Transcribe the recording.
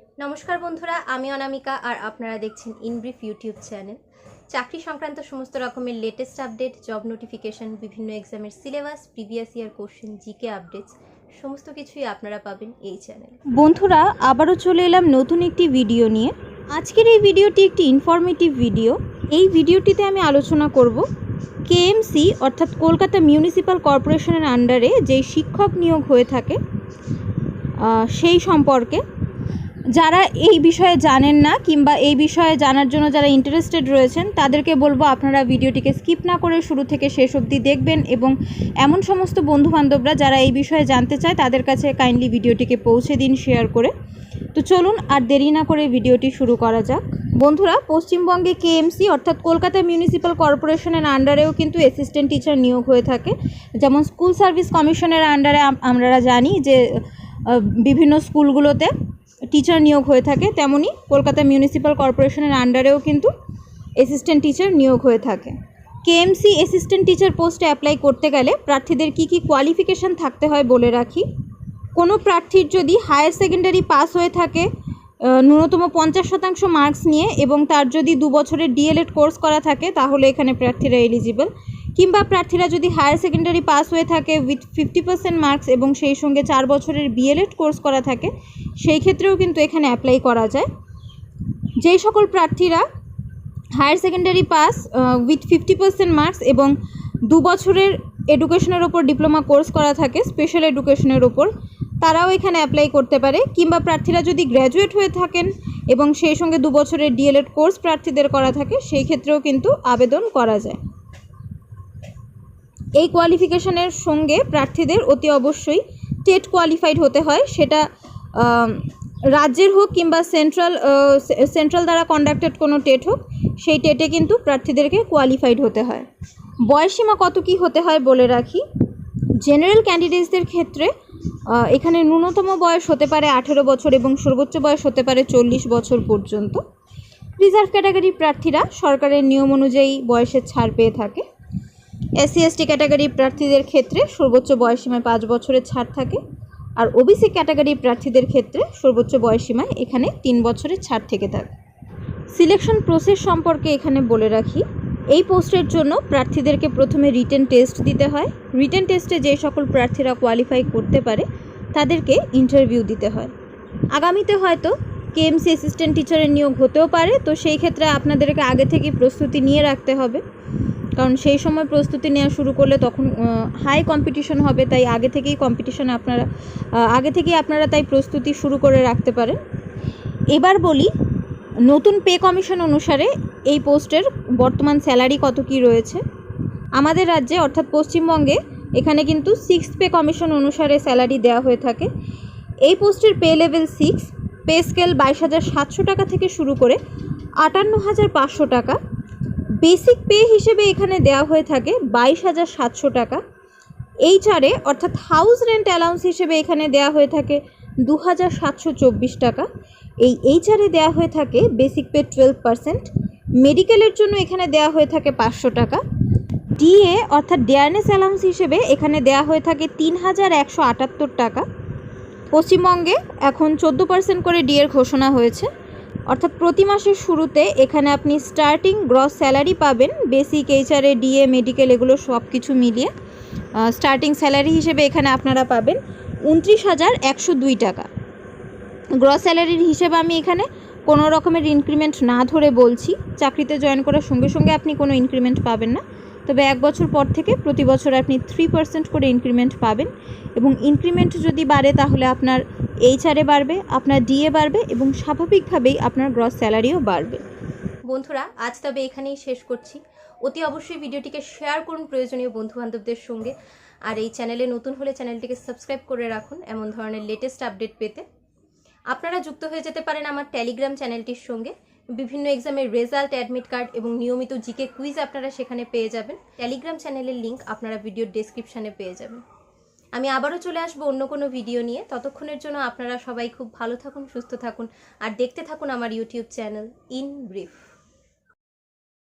নমস্কার বন্ধুরা, আমি অনামিকা আর আপনারা দেখছেন ইনব্রিফ ইউটিউব চ্যানেল। চাকরি সংক্রান্ত সমস্ত রকমের লেটেস্ট আপডেট, জব নোটিফিকেশন, বিভিন্ন এক্সামের syllabus, previous year question, GK updates সমস্ত কিছুই আপনারা পাবেন এই চ্যানেলে। বন্ধুরা, আবারও চলে এলাম নতুন একটি ভিডিও নিয়ে। আজকের এই ভিডিওটি একটি ইনফরমেটিভ ভিডিও। এই ভিডিওটিতে আমি আলোচনা করব কেএমসি অর্থাৎ কলকাতা মিউনিসিপ্যাল কর্পোরেশনের আন্ডারে যেই শিক্ষক নিয়োগ হয়ে থাকে সেই সম্পর্কে। যারা এই বিষয়ে জানেন না কিংবা এই বিষয়ে জানার জন্য যারা ইন্টারেস্টেড রয়েছেন তাদেরকে বলবো আপনারা ভিডিওটিকে স্কিপ না করে শুরু থেকে শেষ অবধি দেখবেন, এবং এমন সমস্ত বন্ধুবান্ধবরা যারা এই বিষয়ে জানতে চায় তাদের কাছে কাইন্ডলি ভিডিওটিকে পৌঁছে দিন শেয়ার করে। তো চলুন আর দেরি না করে ভিডিওটি শুরু করা যাক। বন্ধুরা, পশ্চিমবঙ্গে কেএমসি অর্থাৎ কলকাতা মিউনিসিপ্যাল কর্পোরেশনের আন্ডারেও কিন্তু অ্যাসিস্ট্যান্ট টিচার নিয়োগ হয়ে থাকে। যেমন স্কুল সার্ভিস কমিশনের আন্ডারে আমরা জানি যে বিভিন্ন স্কুলগুলোতে টিচার নিয়োগ হয়ে থাকে, তেমনি কলকাতা মিউনিসিপ্যাল কর্পোরেশনের আন্ডারেও কিন্তু অ্যাসিস্ট্যান্ট টিচার নিয়োগ হয়ে থাকে। কেএমসি অ্যাসিস্ট্যান্ট টিচার পোস্টে অ্যাপ্লাই করতে গেলে প্রার্থীদের কী কোয়ালিফিকেশান থাকতে হয় বলে রাখি। কোনো প্রার্থীর যদি হায়ার সেকেন্ডারি পাস হয়ে থাকে ন্যূনতম 50% মার্কস নিয়ে, এবং তার যদি 2 বছরের ডিএলএড কোর্স করা থাকে, তাহলে এখানে প্রার্থীরা এলিজিবল। কিংবা প্রার্থীরা যদি হায়ার সেকেন্ডারি পাস হয়ে থাকে উইথ 50% মার্কস এবং সেই সঙ্গে 4 বছরের বিএলএড কোর্স করা থাকে, সেই ক্ষেত্রেও কিন্তু এখানে অ্যাপ্লাই করা যায়। যেই সকল প্রার্থীরা higher secondary pass with 50% marks এবং 2 বছরের এডুকেশনের ওপর ডিপ্লোমা কোর্স করা থাকে স্পেশাল এডুকেশনের ওপর, তারাও এখানে অ্যাপ্লাই করতে পারে। কিংবা প্রার্থীরা যদি গ্র্যাজুয়েট হয়ে থাকেন এবং সেই সঙ্গে 2 বছরের ডিএলএড কোর্স প্রার্থীদের করা থাকে, সেই ক্ষেত্রেও কিন্তু আবেদন করা যায়। এই কোয়ালিফিকেশনের সঙ্গে প্রার্থীদের অতি অবশ্যই টেট কোয়ালিফাইড হতে হয়, সেটা রাজ্যের হোক কিংবা সেন্ট্রাল দ্বারা কন্ডাক্টেড কোনো টেট হোক, সেই টেটে কিন্তু প্রার্থীদেরকে কোয়ালিফাইড হতে হয়। বয়সসীমা কত কী হতে হয় বলে রাখি। জেনারেল ক্যান্ডিডেটসদের ক্ষেত্রে এখানে ন্যূনতম বয়স হতে পারে 18 বছর এবং সর্বোচ্চ বয়স হতে পারে 40 বছর পর্যন্ত। রিজার্ভ ক্যাটাগরির প্রার্থীরা সরকারের নিয়ম অনুযায়ী বয়সের ছাড় পেয়ে থাকে। এসসি এসটি ক্যাটাগরির প্রার্থীদের ক্ষেত্রে সর্বোচ্চ বয়সসীমায় 5 বছরের ছাড় থাকে, আর ওবিসি ক্যাটাগরির প্রার্থীদের ক্ষেত্রে সর্বোচ্চ বয়সসীমায় এখানে 3 বছরের ছাড় থেকে থাকে। সিলেকশন প্রসেস সম্পর্কে এখানে বলে রাখি। এই পোস্টের জন্য প্রার্থীদেরকে প্রথমে রিটেন টেস্ট দিতে হয়। রিটেন টেস্টে যে সকল প্রার্থীরা কোয়ালিফাই করতে পারে তাদেরকে ইন্টারভিউ দিতে হয়। আগামীতে হয়তো কেএমসি অ্যাসিস্ট্যান্ট টিচারের নিয়োগ হতেও পারে, তো সেই ক্ষেত্রে আপনাদেরকে আগে থেকেই প্রস্তুতি নিয়ে রাখতে হবে, কারণ সেই সময় প্রস্তুতি নেওয়া শুরু করলে তখন হাই কম্পিটিশন হবে। তাই আগে থেকেই আপনারা তাই প্রস্তুতি শুরু করে রাখতে পারেন। এবার বলি নতুন পে কমিশন অনুসারে এই পোস্টের বর্তমান স্যালারি কত কী রয়েছে। আমাদের রাজ্যে অর্থাৎ পশ্চিমবঙ্গে এখানে কিন্তু 6th পে কমিশন অনুসারে স্যালারি দেওয়া হয়ে থাকে। এই পোস্টের পে লেভেল 6, পে স্কেল 22,700 টাকা থেকে শুরু করে 58,500 টাকা। বেসিক পে হিসেবে এখানে দেওয়া হয়ে থাকে 22,700 টাকা। এইচআরে অর্থাৎ হাউস রেন্ট অ্যালাউন্স হিসেবে এখানে দেওয়া হয়ে থাকে 2,724 টাকা। এই এইচআরে দেওয়া হয়ে থাকে বেসিক পে 12%। মেডিকেলের জন্য এখানে দেওয়া হয়ে থাকে 500 টাকা। ডিএ অর্থাৎ ডেয়ারনেস অ্যালাউন্স হিসেবে এখানে দেওয়া হয়ে থাকে 3,178 টাকা। পশ্চিমবঙ্গে এখন 14% করে ডিএর ঘোষণা হয়েছে, অর্থাৎ প্রতি মাসের শুরুতে এখানে আপনি স্টার্টিং গ্রস স্যালারি পাবেন। বেসিক এইচআরএ ডিএ মেডিকেল এগুলো সব কিছু মিলিয়ে স্টার্টিং স্যালারি হিসেবে এখানে আপনারা পাবেন 29,102 টাকা। গ্রস স্যালারির হিসেবে আমি এখানে কোনো রকমের ইনক্রিমেন্ট না ধরে বলছি। চাকরিতে জয়েন করার সঙ্গে সঙ্গে আপনি কোনো ইনক্রিমেন্ট পাবেন না, তবে 1 বছর পর থেকে প্রতি বছর আপনি 3% করে ইনক্রিমেন্ট পাবেন, এবং ইনক্রিমেন্ট যদি বাড়ে তাহলে আপনার এইচআরএ বাড়বে, আপনার ডিএ বাড়বে এবং স্বাভাবিকভাবেই আপনার গ্রস স্যালারিও বাড়বে। বন্ধুরা, আজ তবে এখানেই শেষ করছি। অতি অবশ্যই ভিডিওটিকে শেয়ার করুন প্রয়োজনীয় বন্ধুবান্ধবদের সঙ্গে, আর এই চ্যানেলে নতুন হলে চ্যানেলটিকে সাবস্ক্রাইব করে রাখুন এমন ধরনের লেটেস্ট আপডেট পেতে। আপনারা যুক্ত হয়ে যেতে পারেন আমার টেলিগ্রাম চ্যানেলটির সঙ্গে। বিভিন্ন এক্সামের রেজাল্ট, অ্যাডমিট কার্ড এবং নিয়মিত জিকে কুইজ আপনারা সেখানে পেয়ে যাবেন। টেলিগ্রাম চ্যানেলের লিঙ্ক আপনারা ভিডিওর ডেসক্রিপশানে পেয়ে যাবেন। আমি আবারও চলে আসবো অন্য কোনো ভিডিও নিয়ে। ততক্ষণের জন্য আপনারা সবাই খুব ভালো থাকুন, সুস্থ থাকুন আর দেখতে থাকুন আমার ইউটিউব চ্যানেল ইন ব্রিফ।